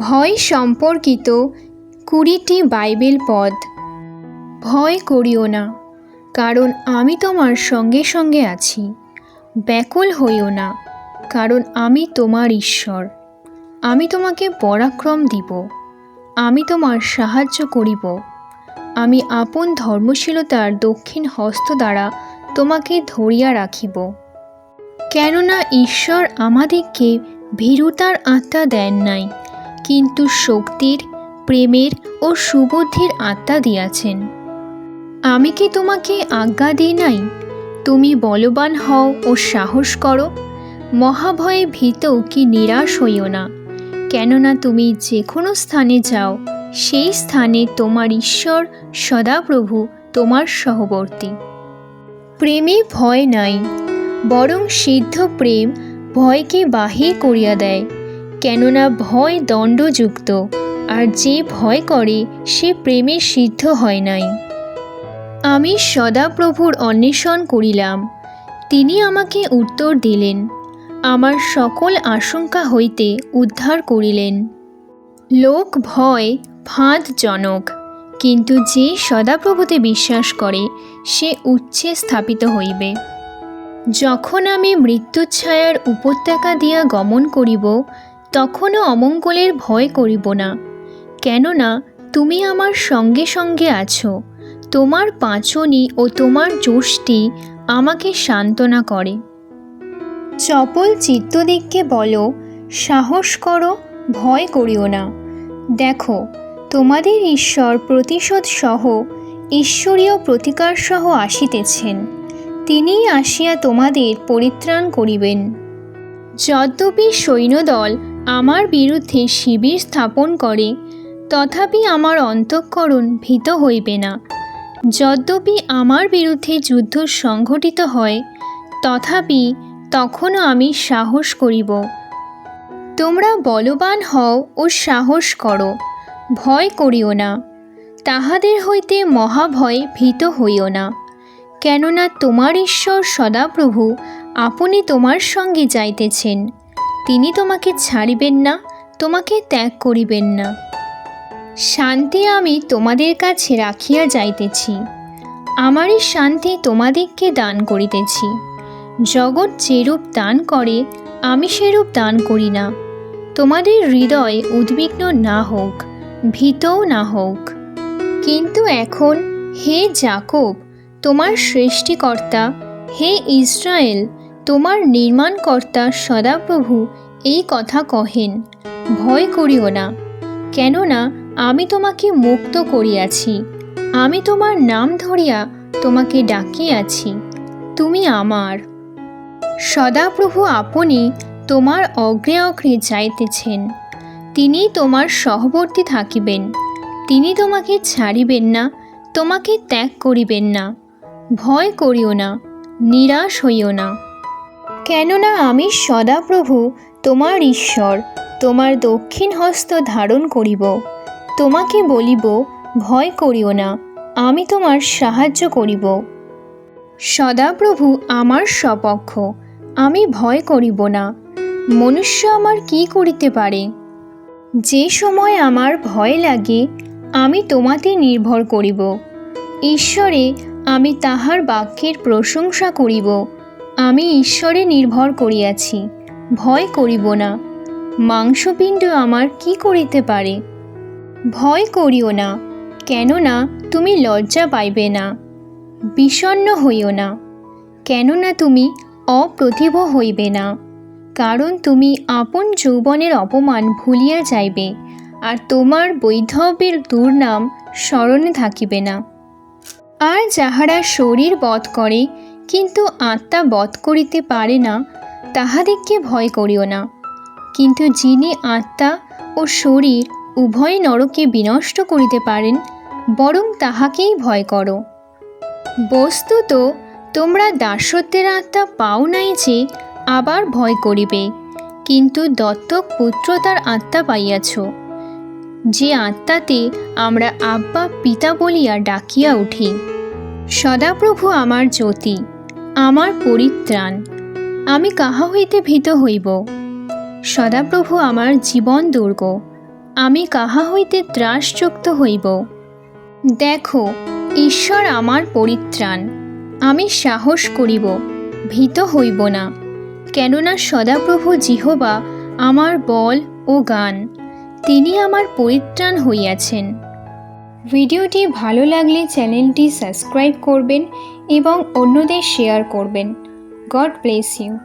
ভয় সম্পর্কিত 20টি বাইবেল পদ। ভয় করিও না, কারণ আমি তোমার সঙ্গে সঙ্গে আছি। ব্যাকুল হইও না, কারণ আমি তোমার ঈশ্বর। আমি তোমাকে পরাক্রম দিব, আমি তোমার সাহায্য করিব। আমি আপন ধর্মশীলতার দক্ষিণ হস্ত দ্বারা তোমাকে ধরিয়া রাখিব। কেননা ঈশ্বর আমাদিগকে ভীরুতার আত্মা দেন নাই, কিন্তু শক্তির, প্রেমের ও সুবুদ্ধির আত্মা দিয়াছেন। আমি কি তোমাকে আজ্ঞা দিই নাই, তুমি বলবান হও ও সাহস করো? মহাভয়ে ভীত কি নিরাশ হইও না, কেননা তুমি যে কোনো স্থানে যাও, সেই স্থানে তোমার ঈশ্বর সদাপ্রভু তোমার সহবর্তী। প্রেমে ভয় নাই, বরং সিদ্ধ প্রেম ভয়কে বাহির করিয়া দেয়। কেননা ভয় দণ্ডযুক্ত, আর যে ভয় করে সে প্রেমে সিদ্ধ হয় নাই। আমি সদাপ্রভুর অন্বেষণ করিলাম, তিনি আমাকে উত্তর দিলেন, আমার সকল আশঙ্কা হইতে উদ্ধার করিলেন। লোক ভয় ফাঁদজনক, কিন্তু যে সদাপ্রভুতে বিশ্বাস করে সে উচ্চে স্থাপিত হইবে। যখন আমি মৃত্যুচ্ছায়ার উপত্যকা দিয়া গমন করিব, তখনও অমঙ্গলের ভয় করিব না, কেননা তুমি আমার সঙ্গে সঙ্গে আছো। তোমার পাঁচনি ও তোমার যষ্টি আমাকে সান্ত্বনা করে। চপল চিত্তদিগকে বলো, সাহস করো, ভয় করিও না। দেখো, তোমাদের ঈশ্বর প্রতিশোধ সহ, ঈশ্বরীয় প্রতিকার সহ আসিতেছেন। তিনিই আসিয়া তোমাদের পরিত্রাণ করিবেন। যদ্যপি সৈন্যদল আমার বিরুদ্ধে শিবির স্থাপন করে, তথাপি আমার অন্তঃকরণ ভীত হইবে না। যদ্যপি আমার বিরুদ্ধে যুদ্ধ সংঘটিত হয়, তথাপি তখনও আমি সাহস করিব। তোমরা বলবান হও ও সাহস করো, ভয় করিও না। তাহাদের হইতে মহাভয়ে ভীত হইও না, কেননা তোমার ঈশ্বর সদাপ্রভু আপনি তোমার সঙ্গে যাইতেছেন। তিনি তোমাকে ছাড়িবেন না, তোমাকে ত্যাগ করিবেন না। শান্তি আমি তোমাদের কাছে রাখিয়া যাইতেছি, আমারই শান্তি তোমাদিগকে দান করিতেছি। জগৎ যেরূপ দান করে, আমি সেরূপ দান করি না। তোমাদের হৃদয় উদ্বিগ্ন না হোক, ভীতও না হোক। কিন্তু এখন হে যাকোব, তোমার সৃষ্টিকর্তা, হে ইস্রায়েল, তোমার নির্মাণকর্তা সদাপ্রভু এই কথা কহেন, ভয় করিও না, কেননা আমি তোমাকে মুক্ত করিয়াছি। আমি তোমার নাম ধরিয়া তোমাকে ডাকিয়াছি, তুমি আমার। সদাপ্রভু আপনি তোমার অগ্রে অগ্রে যাইতেছেন। তিনি তোমার সহবর্তী থাকিবেন। তিনি তোমাকে ছাড়িবেন না, তোমাকে ত্যাগ করিবেন না। ভয় করিও না, নিরাশ হইও না, কেননা আমি সদাপ্রভু তোমার ঈশ্বর তোমার দক্ষিণ হস্ত ধারণ করিব। তোমাকে বলিব, ভয় করিও না, আমি তোমার সাহায্য করিব। সদাপ্রভু আমার স্বপক্ষ, আমি ভয় করিব না। মনুষ্য আমার কি করিতে পারে? যে সময় আমার ভয় লাগে, আমি তোমাতে নির্ভর করিব। ঈশ্বরে আমি তাহার বাক্যের প্রশংসা করিব। আমি ঈশ্বরে নির্ভর করিয়াছি, ভয় করিব না। মাংসপিণ্ড আমার কি করিতে পারে? ভয় করিও না, কেননা তুমি লজ্জা পাইবে না। বিষণ্ণ হইও না, কেননা তুমি অপ্রতিভ হইবে না। কারণ তুমি আপন যৌবনের অপমান ভুলিয়া যাইবে, আর তোমার বৈধব্যের দুর্নাম স্মরণে থাকিবে না। আর যাহারা শরীর বধ করে, কিন্তু আত্মা বধ করিতে পারে না, তাহাদিগকে ভয় করিও না। কিন্তু যিনি আত্মা ও শরীর উভয় নরকে বিনষ্ট করিতে পারেন, বরং তাহাকেই ভয় করো। বস্তুত তোমরা দাসত্বের আত্মা পাও নাই যে আবার ভয় করিবে, কিন্তু দত্তক পুত্রতার আত্মা পাইয়াছ, যে আত্মাতে আমরা আব্বা পিতা বলিয়া ডাকিয়া উঠি। সদাপ্রভু আমার জ্যোতি, আমার পরিত্রাণ, আমি কাহা হইতে ভীত হইব। সদাপ্রভু আমার জীবন দুর্গ, আমি কাহা হইতে ত্রাসযুক্ত হইব। দেখো, ঈশ্বর আমার পরিত্রাণ, আমি সাহস করিব, ভীত হইব না। কেননা সদাপ্রভু জিহোবা আমার বল ও গান, তিনি আমার পরিত্রাণ হইয়াছেন। ভিডিওটি ভালো লাগলে চ্যানেলটি সাবস্ক্রাইব করবেন এবং অন্যদের শেয়ার করবেন। God bless you.